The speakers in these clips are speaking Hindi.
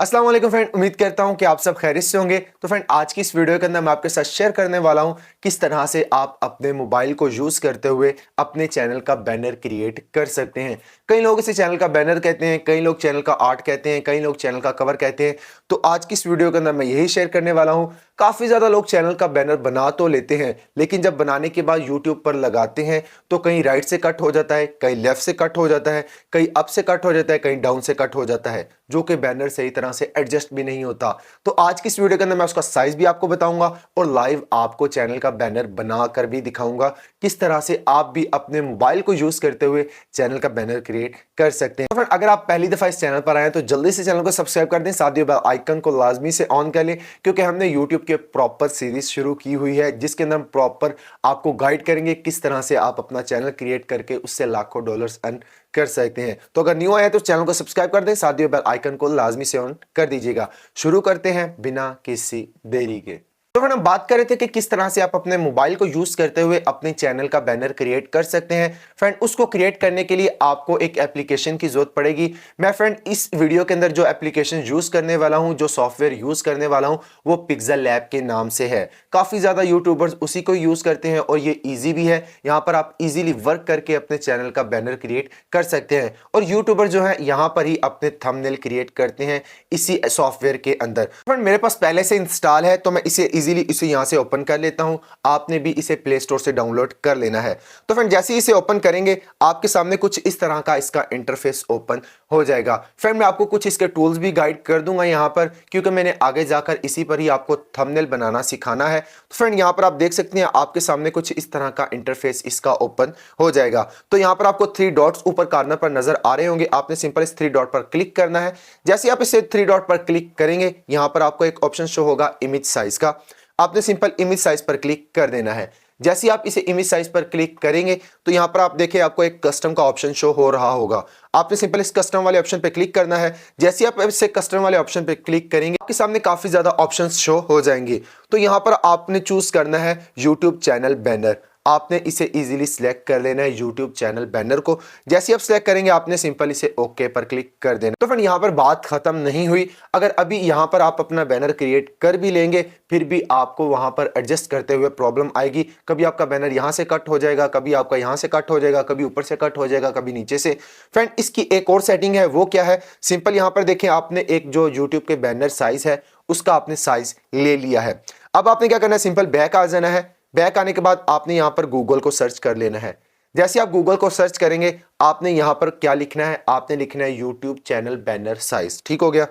अस्सलाम वालेकुम फ्रेंड, उम्मीद करता हूं कि आप सब खैरियत से होंगे। तो फ्रेंड, आज की इस वीडियो के अंदर मैं आपके साथ शेयर करने वाला हूं किस तरह से आप अपने मोबाइल को यूज करते हुए अपने चैनल का बैनर क्रिएट कर सकते हैं। कई लोग इसे चैनल का बैनर कहते हैं, कई लोग चैनल का आर्ट कहते हैं, कई लोग चैनल का कवर कहते हैं। तो आज की इस वीडियो के अंदर मैं यही शेयर करने वाला हूं। काफी ज्यादा लोग चैनल का बैनर बना तो लेते हैं, लेकिन जब बनाने के बाद यूट्यूब पर लगाते हैं तो कहीं राइट से कट हो जाता है, कहीं लेफ्ट से कट हो जाता है, कहीं अप से कट हो जाता है, कहीं डाउन से कट हो जाता है, जो कि बैनर सही तरह से एडजस्ट भी नहीं होता। तो आज की इस वीडियो के अंदर मैं उसका साइज भी आपको बताऊंगा और लाइव आपको चैनल का बैनर बनाकर भी दिखाऊंगा किस तरह से आप भी अपने मोबाइल को यूज करते हुए चैनल का बैनर क्रिएट कर सकते हैं। तो अगर आप पहली दफा इस चैनल पर आए तो जल्दी से चैनल को सब्सक्राइब कर दें, साथ ही बेल आइकन को लाजमी से ऑन कर लें, क्योंकि हमने यूट्यूब के प्रॉपर सीरीज शुरू की हुई है जिसके अंदर हम प्रॉपर आपको गाइड करेंगे किस तरह से आप अपना चैनल क्रिएट करके उससे लाखों डॉलर्स अर्न कर सकते हैं। तो अगर न्यू आए तो चैनल को सब्सक्राइब कर दें, साथ ही बेल आइकन को लाजमी से ऑन कर दीजिएगा। शुरू करते हैं बिना किसी देरी के। तो हम बात कर रहे थे कि किस तरह से आप अपने मोबाइल को यूज करते हुए अपने चैनल का बैनर क्रिएट कर सकते हैं। फ्रेंड, उसको क्रिएट करने के लिए आपको एक एप्लीकेशन की जरूरत पड़ेगी। मैं फ्रेंड इस वीडियो के अंदर जो एप्लीकेशन यूज करने वाला हूं, जो सॉफ्टवेयर यूज करने वाला हूं, वो पिक्सल लैब के नाम से है। काफी ज्यादा यूट्यूबर्स उसी को यूज करते हैं और ये ईजी भी है। यहां पर आप इजीली वर्क करके अपने चैनल का बैनर क्रिएट कर सकते हैं और यूट्यूबर जो है यहां पर ही अपने थंबनेल क्रिएट करते हैं इसी सॉफ्टवेयर के अंदर। फ्रेंड, मेरे पास पहले से इंस्टॉल है तो मैं इजीली इसे यहां से ओपन कर लेता हूं। आपने भी इसे प्ले स्टोर से डाउनलोड कर लेना है। तो फ्रेंड, जैसे ही इसे ओपन करेंगे आपके सामने कुछ इस तरह का इसका इंटरफेस ओपन हो जाएगा। फ्रेंड, मैं आपको कुछ इसके टूल्स भी गाइड कर दूंगा यहां पर, क्योंकि मैंने आगे जाकर इसी पर ही आपको थंबनेल बनाना सिखाना है। तो फ्रेंड, यहां पर आप देख सकते हैं आपके सामने कुछ इस तरह का इंटरफेस इसका ओपन हो जाएगा। तो यहां पर आपको 3 डॉट्स ऊपर कॉर्नर पर नजर आ रहे होंगे। आपने सिंपल इस 3 डॉट पर क्लिक करना है। जैसे आप इसे 3 डॉट पर क्लिक करेंगे यहां पर आपको एक ऑप्शन शो होगा इमेज साइज का। आपने सिंपल इमेज साइज पर क्लिक कर देना है। जैसे आप इसे इमेज साइज पर क्लिक करेंगे तो यहां पर आप देखिए आपको एक कस्टम का ऑप्शन शो हो रहा होगा। आपने सिंपल इस कस्टम वाले ऑप्शन पे क्लिक करना है। जैसे आप इसे कस्टम वाले ऑप्शन पे क्लिक करेंगे आपके सामने काफी ज्यादा ऑप्शंस शो हो जाएंगे। तो यहां पर आपने चूज करना है यूट्यूब चैनल बैनर। आपने इसे इजीली सिलेक्ट कर लेना है यूट्यूब चैनल बैनर को। जैसे आप सिलेक्ट करेंगे आपने सिंपल इसे ओके पर क्लिक कर देना। तो फ्रेंड, यहां पर बात खत्म नहीं हुई। अगर अभी यहां पर आप अपना बैनर क्रिएट कर भी लेंगे फिर भी आपको वहां पर एडजस्ट करते हुए प्रॉब्लम आएगी। कभी आपका बैनर यहां से कट हो जाएगा, कभी आपका यहां से कट हो जाएगा, कभी ऊपर से कट हो जाएगा, कभी नीचे से। फ्रेंड, इसकी एक और सेटिंग है, वो क्या है? सिंपल यहां पर देखें आपने एक जो यूट्यूब के बैनर साइज है उसका आपने साइज ले लिया है। अब आपने क्या करना है, सिंपल बैक आ जाना है। बैक आने के बाद आपने यहां पर गूगल को सर्च कर लेना है। जैसे आप गूगल को सर्च करेंगे आपने यहां पर क्या लिखना है, आपने लिखना है यूट्यूब चैनल बैनर साइज। ठीक हो गया।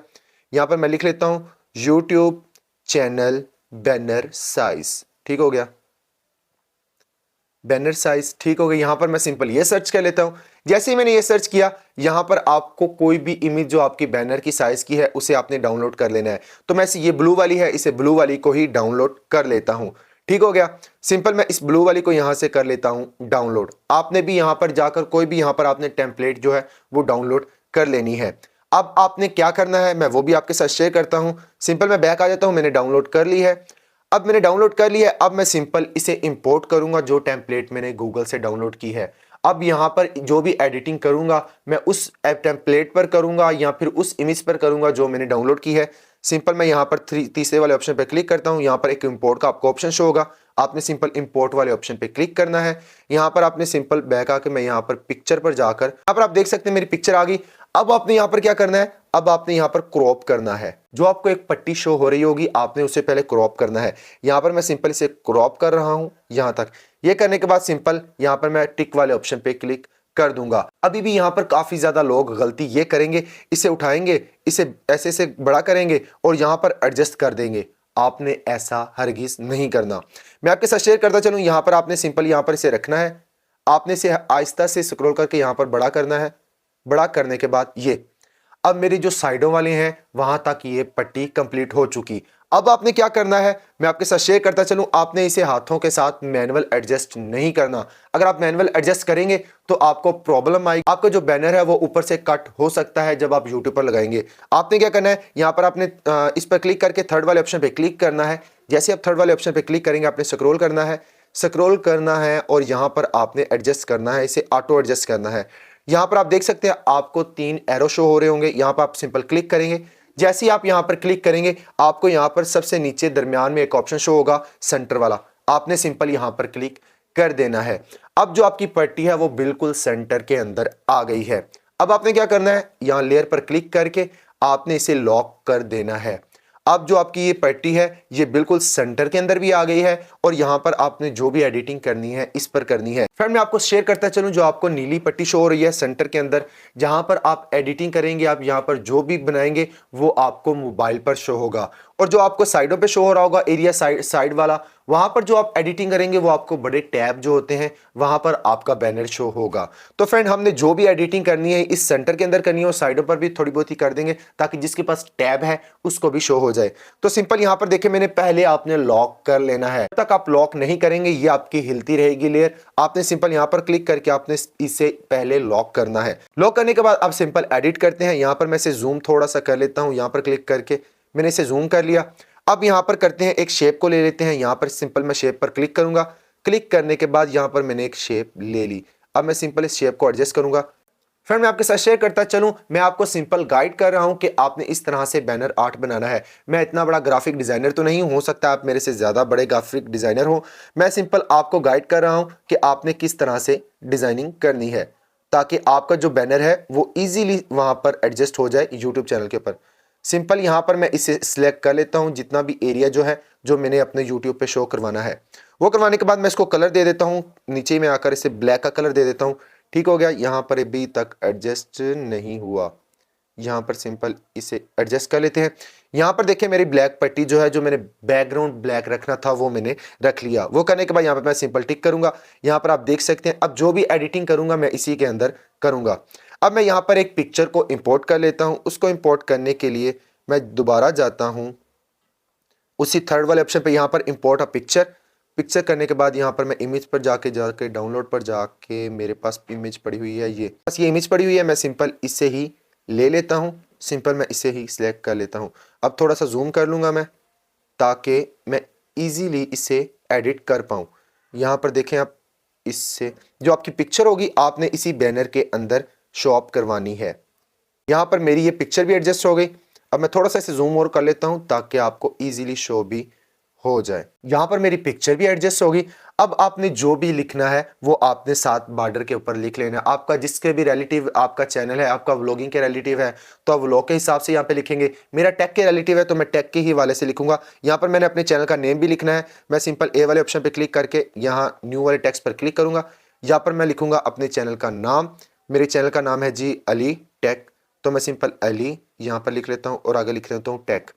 यहां पर मैं लिख लेता हूं यूट्यूब चैनल बैनर साइज। ठीक हो गया, बैनर साइज ठीक हो गया। यहां पर मैं सिंपल ये सर्च कर लेता हूं। जैसे ही मैंने ये सर्च किया यहां पर आपको कोई भी इमेज जो आपकी बैनर की साइज की है उसे आपने डाउनलोड कर लेना है। तो मैं ये ब्लू वाली है, इसे ब्लू वाली को ही डाउनलोड कर लेता हूं। ठीक हो गया। सिंपल मैं इस ब्लू वाली को यहां से कर लेता हूं डाउनलोड। आपने भी यहां पर जाकर कोई भी यहां पर आपने टेम्पलेट जो है वो डाउनलोड कर लेनी है। अब आपने क्या करना है मैं वो भी आपके साथ शेयर करता हूं। सिंपल मैं बैक आ जाता हूं, मैंने डाउनलोड कर ली है। अब मैंने डाउनलोड कर लिया है। अब मैं सिंपल इसे इंपोर्ट करूंगा जो टेम्पलेट मैंने गूगल से डाउनलोड की है। अब यहां पर जो भी एडिटिंग करूंगा मैं उस टेम्पलेट पर करूंगा या फिर उस इमेज पर करूंगा जो मैंने डाउनलोड की है। सिंपल मैं यहां पर तीसरे वाले ऑप्शन पर क्लिक करता हूं। यहां पर एक इंपोर्ट का आपको ऑप्शन शो होगा। आपने सिंपल इंपोर्ट वाले ऑप्शन पे क्लिक करना है। यहां पर आपने सिंपल बैक आके मैं यहां पर पिक्चर पर जाकर यहां पर आप देख सकते हैं मेरी पिक्चर आ गई। अब आपने यहां पर क्या करना है, अब आपने यहां पर क्रॉप करना है। जो आपको एक पट्टी शो हो रही होगी आपने उसे पहले क्रॉप करना है। यहां पर मैं सिंपल इसे क्रॉप कर रहा हूं यहां तक। ये करने के बाद सिंपल यहां पर मैं टिक वाले ऑप्शन पे क्लिक कर दूंगा। अभी भी यहां पर काफी ज्यादा लोग गलती ये करेंगे, इसे उठाएंगे, इसे ऐसे से बड़ा करेंगे और यहां पर एडजस्ट कर देंगे। आपने ऐसा हरगिज नहीं करना। मैं आपके साथ शेयर करता चलूं। यहां पर आपने सिंपल यहां पर इसे रखना है। आपने इसे आहिस्ता से स्क्रॉल करके यहां पर बड़ा करना है। बड़ा करने के बाद ये अब मेरी जो साइडों वाले हैं वहां तक ये पट्टी कंप्लीट हो चुकी। अब आपने क्या करना है मैं आपके साथ शेयर करता चलूं। आपने इसे हाथों के साथ मैनुअल एडजस्ट नहीं करना। अगर आप मैनुअल एडजस्ट करेंगे तो आपको प्रॉब्लम आएगी। आपका जो बैनर है वो ऊपर से कट हो सकता है जब आप यूट्यूब पर लगाएंगे। आपने क्या करना है, यहां पर आपने इस पर क्लिक करके थर्ड वाले ऑप्शन पे क्लिक करना है। जैसे आप थर्ड वाले ऑप्शन पे क्लिक करेंगे आपने स्क्रॉल करना है। स्क्रॉल करना है और यहां पर आपने एडजस्ट करना है, इसे ऑटो एडजस्ट करना है। यहां पर आप देख सकते हैं आपको 3 एरो शो हो रहे होंगे। यहां पर आप सिंपल क्लिक करेंगे। जैसे ही आप यहां पर क्लिक करेंगे आपको यहां पर सबसे नीचे दरमियान में एक ऑप्शन शो होगा सेंटर वाला, आपने सिंपल यहां पर क्लिक कर देना है। अब जो आपकी पट्टी है वो बिल्कुल सेंटर के अंदर आ गई है। अब आपने क्या करना है, यहां लेयर पर क्लिक करके आपने इसे लॉक कर देना है। अब जो आपकी ये पट्टी है ये बिल्कुल सेंटर के अंदर भी आ गई है और यहां पर आपने जो भी एडिटिंग करनी है इस पर करनी है। फ्रेंड मैं आपको शेयर करता चलूं, जो आपको नीली पट्टी शो हो रही है सेंटर के अंदर, जहां पर आप एडिटिंग करेंगे, आप यहां पर जो भी बनाएंगे वो आपको मोबाइल पर शो होगा। और जो आपको साइडों पे शो हो रहा होगा एरिया साइड वाला, वहां पर जो आप एडिटिंग करेंगे वो आपको बड़े टैब जो होते हैं वहां पर आपका बैनर शो होगा। तो फ्रेंड हमने जो भी एडिटिंग करनी है इस सेंटर के अंदर करनी है और साइडों पर भी थोड़ी बहुत ही कर देंगे ताकि जिसके पास टैब है उसको भी शो हो जाए। तो सिंपल यहां पर देखिए मैंने पहले आपने लॉक कर लेना है। जब तक आप लॉक नहीं करेंगे ये आपकी हिलती रहेगी लेयर। आपने सिंपल यहां पर क्लिक करके आपने इसे पहले लॉक करना है। लॉक करने के बाद आप सिंपल एडिट करते हैं। यहां पर मैं इसे जूम थोड़ा सा कर लेता हूं, यहां पर क्लिक करके मैंने इसे जूम कर लिया। अब यहां पर करते हैं एक शेप को ले लेते हैं। यहां पर सिंपल मैं शेप पर क्लिक करूंगा। क्लिक करने के बाद यहां पर मैंने एक शेप ले ली। अब मैं सिंपल इस शेप को एडजस्ट करूंगा। फ्रेंड मैं आपके साथ शेयर करता चलूं, मैं आपको सिंपल गाइड कर रहा हूं कि आपने इस तरह से बैनर आर्ट बनाना है। मैं इतना बड़ा ग्राफिक डिजाइनर तो नहीं, हो सकता है आप मेरे से ज्यादा बड़े ग्राफिक डिजाइनर हो। मैं सिंपल आपको गाइड कर रहा हूं कि आपने किस तरह से डिजाइनिंग करनी है ताकि आपका जो बैनर है वो इजीली वहां पर एडजस्ट हो जाए यूट्यूब चैनल के ऊपर। सिंपल यहां पर मैं इसे सिलेक्ट कर लेता हूं, जितना भी एरिया जो है जो मैंने अपने यूट्यूब पे शो करवाना है। वो करवाने के बाद मैं इसको कलर दे देता हूं, नीचे में आकर इसे ब्लैक का कलर दे देता हूं। ठीक हो गया। यहां पर अभी तक एडजस्ट नहीं हुआ, यहां पर सिंपल इसे एडजस्ट कर लेते हैं। यहां पर देखिए मेरी ब्लैक पट्टी जो है, जो मैंने बैकग्राउंड ब्लैक रखना था वो मैंने रख लिया। वो करने के बाद यहां पर मैं सिंपल टिक करूंगा। यहां पर आप देख सकते हैं अब जो भी एडिटिंग करूंगा मैं इसी के अंदर करूंगा। अब मैं यहां पर एक पिक्चर को इंपोर्ट कर लेता हूं। उसको इंपोर्ट करने के लिए मैं दोबारा जाता हूं उसी थर्ड वाले ऑप्शन पे, यहां पर इंपोर्ट अ पिक्चर। पिक्चर करने के बाद यहां पर मैं इमेज पर जाके डाउनलोड पर जाके मेरे पास इमेज पड़ी हुई है, ये बस ये इमेज पड़ी हुई है। मैं सिंपल इसे ही ले लेता हूं, सिंपल मैं इसे ही सिलेक्ट कर लेता हूं। अब थोड़ा सा जूम कर लूंगा मैं ताकि मैं इजीली इसे एडिट कर पाऊं। यहां पर देखें आप, इससे जो आपकी पिक्चर होगी आपने इसी बैनर के अंदर शो ऑफ करवानी है। यहां पर मेरी ये पिक्चर भी एडजस्ट हो गई। अब मैं थोड़ा सा इसे जूम और कर लेता हूं ताकि आपको इजीली शो भी हो जाए। यहां पर मेरी पिक्चर भी एडजस्ट होगी। अब आपने जो भी लिखना है वो आपने साथ बॉर्डर के ऊपर लिख लेना है। आपका जिसके भी रिलेटिव आपका चैनल है, आपका व्लॉगिंग के रिलेटिव है तो आप व्लॉग के हिसाब से यहाँ पे लिखेंगे। मेरा टेक के रिलेटिव है तो मैं टेक के ही वाले से लिखूंगा। यहाँ पर मैंने अपने चैनल का नेम भी लिखना है। मैं सिंपल ए वाले ऑप्शन पे क्लिक करके यहाँ न्यू वाले टेक्स्ट पर क्लिक करूंगा। यहाँ पर मैं लिखूंगा अपने चैनल का नाम। मेरे चैनल का नाम है जी अली टेक, तो मैं सिंपल अली यहाँ पर लिख लेता हूँ और आगे लिख लेता हूँ टेक।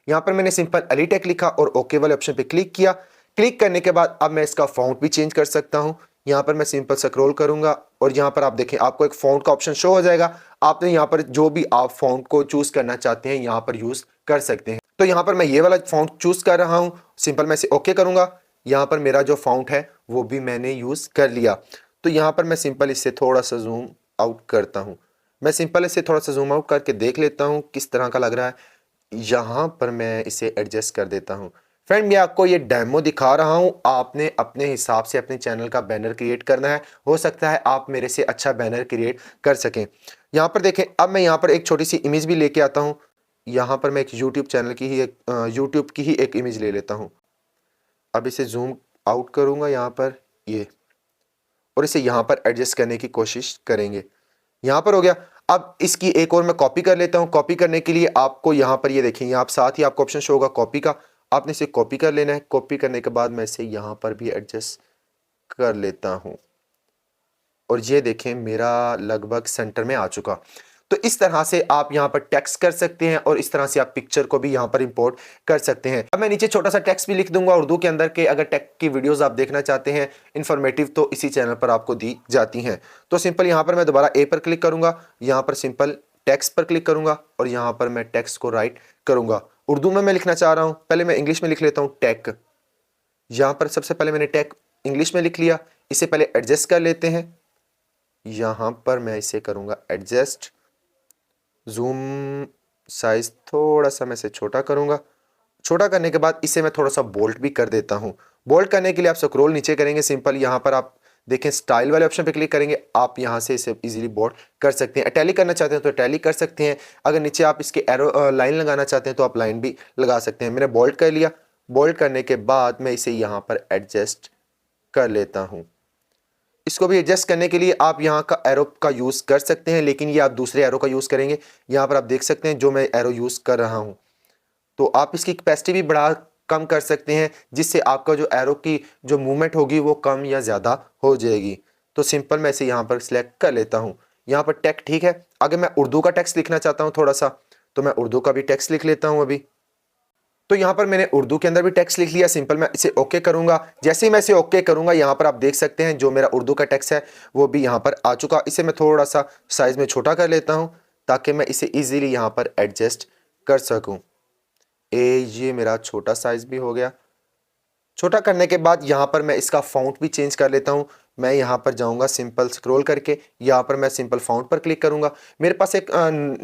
यहाँ पर मैंने सिंपल अली टेक लिखा और ओके वाले ऑप्शन पे क्लिक किया। क्लिक करने के बाद अब मैं इसका फॉन्ट भी चेंज कर सकता हूँ। यहाँ पर मैं सिंपल स्क्रॉल करूंगा और यहाँ पर आप देखें आपको एक फॉन्ट का ऑप्शन शो हो जाएगा। आपने यहाँ पर जो भी आप फॉन्ट को चूज करना चाहते हैं यहाँ पर यूज कर सकते हैं। तो यहाँ पर मैं ये वाला फॉन्ट चूज कर रहा हूँ। सिंपल मैं इसे ओके करूंगा। यहाँ पर मेरा जो फॉन्ट है वो भी मैंने यूज कर लिया। तो यहाँ पर मैं सिंपल इससे थोड़ा सा जूम आउट करता हूँ। मैं सिंपल इसे थोड़ा सा जूम आउट करके देख लेता हूँ किस तरह का लग रहा है। यहाँ पर मैं इसे एडजस्ट कर देता हूँ। फ्रेंड मैं आपको ये डेमो दिखा रहा हूँ, आपने अपने हिसाब से अपने चैनल का बैनर क्रिएट करना है। हो सकता है आप मेरे से अच्छा बैनर क्रिएट कर सकें। यहाँ पर देखें अब मैं यहाँ पर एक छोटी सी इमेज भी लेके आता हूँ। यहाँ पर मैं एक यूट्यूब चैनल की ही यूट्यूब की ही एक इमेज ले लेता हूँ। अब इसे जूम आउट करूँगा यहाँ पर ये, और इसे यहाँ पर एडजस्ट करने की कोशिश करेंगे। यहाँ पर हो गया। अब इसकी एक और मैं कॉपी कर लेता हूँ। कॉपी करने के लिए आपको यहाँ पर ये देखेंगे आप साथ ही आपको ऑप्शन शो होगा कॉपी का। आपने इसे कॉपी कर लेना है। कॉपी करने के बाद मैं इसे यहाँ पर भी एडजस्ट कर लेता हूँ और ये देखें मेरा लगभग सेंटर में आ चुका। तो इस तरह से आप यहाँ पर टेक्स्ट कर सकते हैं और इस तरह से आप पिक्चर को भी यहाँ पर इंपोर्ट कर सकते हैं। अब मैं नीचे छोटा सा टेक्स्ट भी लिख दूंगा उर्दू के अंदर के, अगर टेक की वीडियोस आप देखना चाहते हैं इन्फॉर्मेटिव तो इसी चैनल पर आपको दी जाती हैं। तो सिंपल यहाँ पर मैं दोबारा ए पर क्लिक करूंगा, यहाँ पर सिंपल टेक्स्ट पर क्लिक करूंगा और यहाँ पर मैं टेक्स्ट को राइट करूंगा। उर्दू में मैं लिखना चाह रहा हूँ, पहले मैं इंग्लिश में लिख लेता हूँ टेक। यहाँ पर सबसे पहले मैंने टेक इंग्लिश में लिख लिया। इसे पहले एडजस्ट कर लेते हैं। यहाँ पर मैं इसे करूंगा एडजस्ट, जूम साइज थोड़ा सा मैं इसे छोटा करूंगा। छोटा करने के बाद इसे मैं थोड़ा सा बोल्ट भी कर देता हूं। बोल्ट करने के लिए आप स्क्रॉल नीचे करेंगे। सिंपल यहां पर आप देखें स्टाइल वाले ऑप्शन पे क्लिक करेंगे, आप यहाँ से इसे इजीली बोल्ड कर सकते हैं। इटैलिक करना चाहते हैं तो इटैलिक कर सकते हैं। अगर नीचे आप इसके एरो लाइन लगाना चाहते हैं तो आप लाइन भी लगा सकते हैं। मैंने बोल्ड कर लिया। बोल्ड करने के बाद मैं इसे यहाँ पर एडजस्ट कर लेता हूँ। इसको भी एडजस्ट करने के लिए आप यहाँ का एरो का यूज़ कर सकते हैं, लेकिन ये आप दूसरे एरो का यूज़ करेंगे। यहाँ पर आप देख सकते हैं जो मैं एरो यूज़ कर रहा हूँ, तो आप इसकी कैपेसिटी भी बढ़ा कम कर सकते हैं, जिससे आपका जो एरो की जो मूवमेंट होगी वो कम या ज़्यादा हो जाएगी। तो सिंपल मैं इसे यहाँ पर सिलेक्ट कर लेता हूँ। यहाँ पर टेक्स्ट ठीक है। अगर मैं उर्दू का टेक्स्ट लिखना चाहता हूँ थोड़ा सा, तो मैं उर्दू का भी टेक्स्ट लिख लेता हूँ अभी। तो यहाँ पर मैंने उर्दू के अंदर भी टेक्स्ट लिख लिया। सिंपल मैं इसे ओके करूंगा। जैसे ही मैं इसे ओके करूंगा, यहाँ पर आप देख सकते हैं जो मेरा उर्दू का टेक्स्ट है वो भी यहाँ पर आ चुका। इसे मैं थोड़ा सा साइज में छोटा कर लेता हूँ ताकि मैं इसे इजीली यहाँ पर एडजस्ट कर सकूँ। ये मेरा छोटा साइज भी हो गया। छोटा करने के बाद यहाँ पर मैं इसका फ़ॉन्ट भी चेंज कर लेता हूँ। मैं यहाँ पर जाऊँगा सिंपल स्क्रॉल करके, यहाँ पर मैं सिंपल फ़ॉन्ट पर क्लिक करूँगा। मेरे पास एक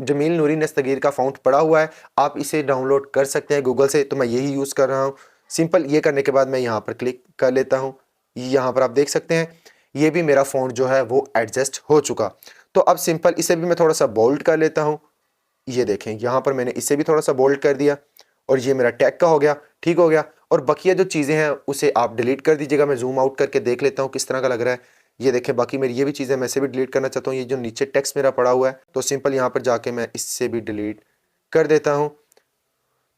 जमील नूरी नस्तगीर का फ़ॉन्ट पड़ा हुआ है, आप इसे डाउनलोड कर सकते हैं गूगल से, तो मैं यही यूज़ कर रहा हूँ। सिंपल ये करने के बाद मैं यहाँ पर क्लिक कर लेता हूँ। यहाँ पर आप देख सकते हैं ये भी मेरा फ़ॉन्ट जो है वो एडजस्ट हो चुका। तो अब सिंपल इसे भी मैं थोड़ा सा बोल्ड कर लेता हूँ। ये देखें यहाँ पर मैंने इसे भी थोड़ा सा बोल्ड कर दिया और ये मेरा टैग का हो गया, ठीक हो गया। और बकिया जो चीज़ें हैं उसे आप डिलीट कर दीजिएगा। मैं जूम आउट करके देख लेता हूँ किस तरह का लग रहा है। ये देखें बाकी मेरी ये भी चीज़ें मैं इसे भी डिलीट करना चाहता हूँ। ये जो नीचे टेक्स्ट मेरा पड़ा हुआ है, तो सिंपल यहाँ पर जाके मैं इससे भी डिलीट कर देता हूँ।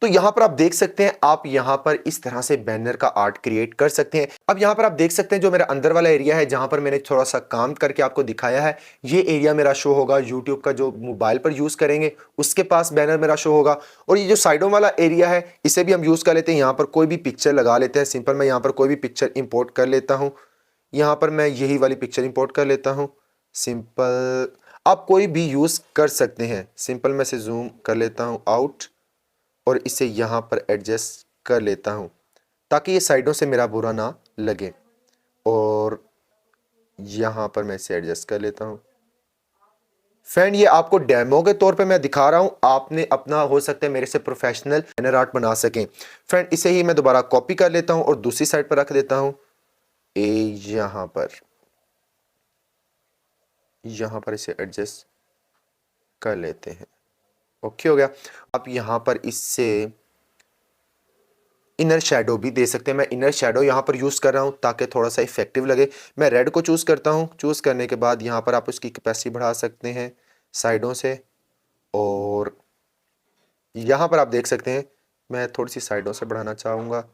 तो यहाँ पर आप देख सकते हैं, आप यहाँ पर इस तरह से बैनर का आर्ट क्रिएट कर सकते हैं। अब यहाँ पर आप देख सकते हैं जो मेरा अंदर वाला एरिया है जहाँ पर मैंने थोड़ा सा काम करके आपको दिखाया है, ये एरिया मेरा शो होगा। यूट्यूब का जो मोबाइल पर यूज़ करेंगे उसके पास बैनर मेरा शो होगा। और ये जो साइडों वाला एरिया है इसे भी हम यूज़ कर लेते हैं। यहाँ पर कोई भी पिक्चर लगा लेते हैं। सिंपल मैं यहाँ पर कोई भी पिक्चर इंपोर्ट कर लेता हूँ। यहाँ पर मैं यही वाली पिक्चर इंपोर्ट कर लेता हूँ। सिंपल आप कोई भी यूज़ कर सकते हैं। सिंपल मैं इसे जूम कर लेता हूँ आउट और इसे यहाँ पर एडजस्ट कर लेता हूँ ताकि ये साइडों से मेरा बुरा ना लगे। और यहाँ पर मैं इसे एडजस्ट कर लेता हूँ। फ्रेंड ये आपको डेमो के तौर पे मैं दिखा रहा हूँ, आपने अपना हो सकता है मेरे से प्रोफेशनल बैनर आर्ट बना सकें। फ्रेंड इसे ही मैं दोबारा कॉपी कर लेता हूँ और दूसरी साइड पर रख देता हूँ। यहाँ पर इसे एडजस्ट कर लेते हैं। ओके हो गया। आप यहाँ पर इससे इनर शेडो भी दे सकते हैं। मैं इनर शेडो यहाँ पर यूज़ कर रहा हूँ ताकि थोड़ा सा इफेक्टिव लगे। मैं रेड को चूज़ करता हूँ। चूज़ करने के बाद यहाँ पर आप उसकी कैपेसिटी बढ़ा सकते हैं साइडों से। और यहाँ पर आप देख सकते हैं मैं थोड़ी सी साइडों से बढ़ाना चाहूँगा।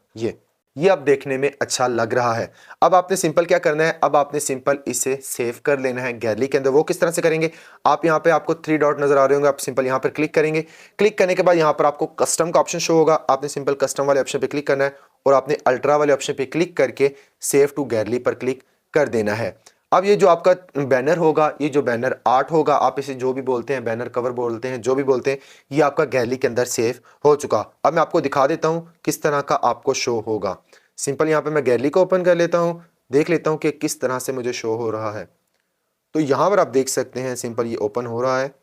ये अब देखने में अच्छा लग रहा है। अब आपने सिंपल क्या करना है, अब आपने सिंपल इसे सेव कर लेना है गैलरी के अंदर। वो किस तरह से करेंगे, आप यहाँ पे आपको 3 डॉट नजर आ रहे होंगे, आप सिंपल यहाँ पर क्लिक करेंगे। क्लिक करने के बाद यहाँ पर आपको कस्टम का ऑप्शन शो होगा। आपने सिंपल कस्टम वाले ऑप्शन पे क्लिक करना है और आपने अल्ट्रा वाले ऑप्शन पे क्लिक करके सेव टू गैलरी पर क्लिक कर देना है। अब ये जो आपका बैनर होगा, ये जो बैनर आर्ट होगा, आप इसे जो भी बोलते हैं, बैनर कवर बोलते हैं, जो भी बोलते हैं, ये आपका गैलरी के अंदर सेव हो चुका। अब मैं आपको दिखा देता हूँ किस तरह का आपको शो होगा। सिंपल यहाँ पे मैं गैलरी को ओपन कर लेता हूँ, देख लेता हूँ कि किस तरह से मुझे शो हो रहा है। तो यहाँ पर आप देख सकते हैं सिंपल ये ओपन हो रहा है।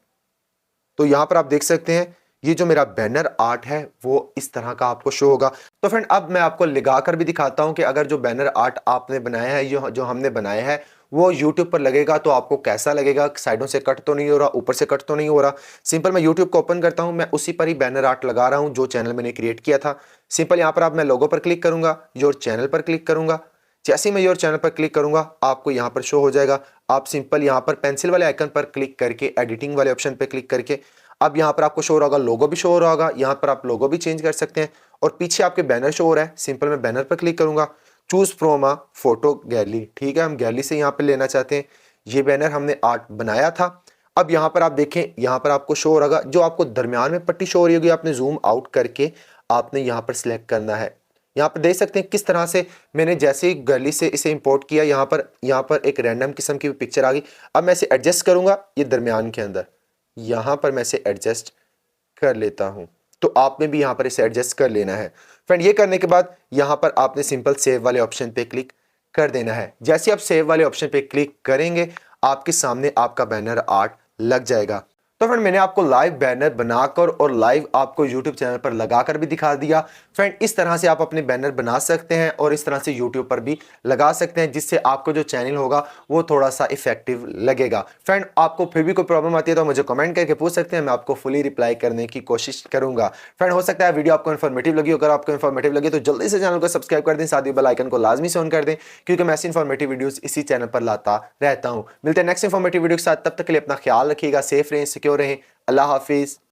तो यहाँ पर आप देख सकते हैं ये जो मेरा बैनर आर्ट है वो इस तरह का आपको शो होगा। तो फ्रेंड अब मैं आपको लगा कर भी दिखाता हूँ कि अगर जो बैनर आर्ट आपने बनाया है, जो हमने बनाया है, वो YouTube पर लगेगा तो आपको कैसा लगेगा। साइडों से कट तो नहीं हो रहा, ऊपर से कट तो नहीं हो रहा। सिंपल मैं YouTube को ओपन करता हूँ, मैं उसी पर ही बैनर आर्ट लगा रहा हूँ जो चैनल मैंने क्रिएट किया था। सिंपल यहाँ पर आप मैं लोगो पर क्लिक करूंगा, योर चैनल पर क्लिक करूंगा। जैसे ही मैं योर चैनल पर क्लिक करूंगा आपको यहाँ पर शो हो जाएगा। आप सिंपल यहाँ पर पेंसिल वाले आइकन पर क्लिक करके एडिटिंग वाले ऑप्शन पर क्लिक करके अब यहाँ पर आपको शो हो रहा होगा, लोगो भी शो हो रहा होगा। यहाँ पर आप लोगो भी चेंज कर सकते हैं और पीछे आपके बैनर शो हो रहा है। सिंपल मैं बैनर पर क्लिक करूंगा, choose from a photo gallery. ठीक है, हम गैलरी से यहाँ पे लेना चाहते हैं। ये बैनर हमने आर्ट बनाया था। अब यहाँ पर आप देखें, यहाँ पर आपको शो हो रहा होगा, जो आपको दरमियान में पट्टी शो हो रही होगी, आपने जूम आउट करके आपने यहाँ पर सिलेक्ट करना है। यहाँ पर देख सकते हैं किस तरह से मैंने जैसे ही गैलरी से इसे इंपोर्ट किया, यहाँ पर एक रैंडम किस्म की पिक्चर आ गई। अब मैं इसे एडजस्ट करूंगा, ये दरमियान के अंदर यहाँ पर मैं इसे एडजस्ट कर लेता हूँ। तो आपने भी यहाँ पर इसे एडजस्ट कर लेना है। फ्रेंड ये करने के बाद यहाँ पर आपने सिंपल सेव वाले ऑप्शन पे क्लिक कर देना है। जैसे आप सेव वाले ऑप्शन पे क्लिक करेंगे आपके सामने आपका बैनर आर्ट लग जाएगा। तो फ्रेंड मैंने आपको लाइव बैनर बनाकर और लाइव आपको यूट्यूब चैनल पर लगाकर भी दिखा दिया। फ्रेंड इस तरह से आप अपने बैनर बना सकते हैं और इस तरह से यूट्यूब पर भी लगा सकते हैं, जिससे आपको जो चैनल होगा वो थोड़ा सा इफेक्टिव लगेगा। फ्रेंड आपको फिर भी कोई प्रॉब्लम आती है तो मुझे कमेंट करके पूछ सकते हैं, मैं आपको फुली रिप्लाई करने की कोशिश करूंगा। फ्रेंड हो सकता है वीडियो आपको इन्फॉर्मेटिव लगी, अगर आपको इन्फॉर्मेटिव लगी तो जल्दी से चैनल को सब्सक्राइब कर दें, साथ ही बेल आइकन को लाजमी से ऑन कर दें, क्योंकि मैं ऐसी इन्फॉर्मेटिव वीडियोस इसी चैनल पर लाता रहता हूं। मिलते हैं नेक्स्ट इन्फॉर्मेटिव वीडियो के साथ, तब तक के लिए अपना ख्याल रखिएगा, सेफ रहें, सिक्योर रहें। अल्लाह हाफिज।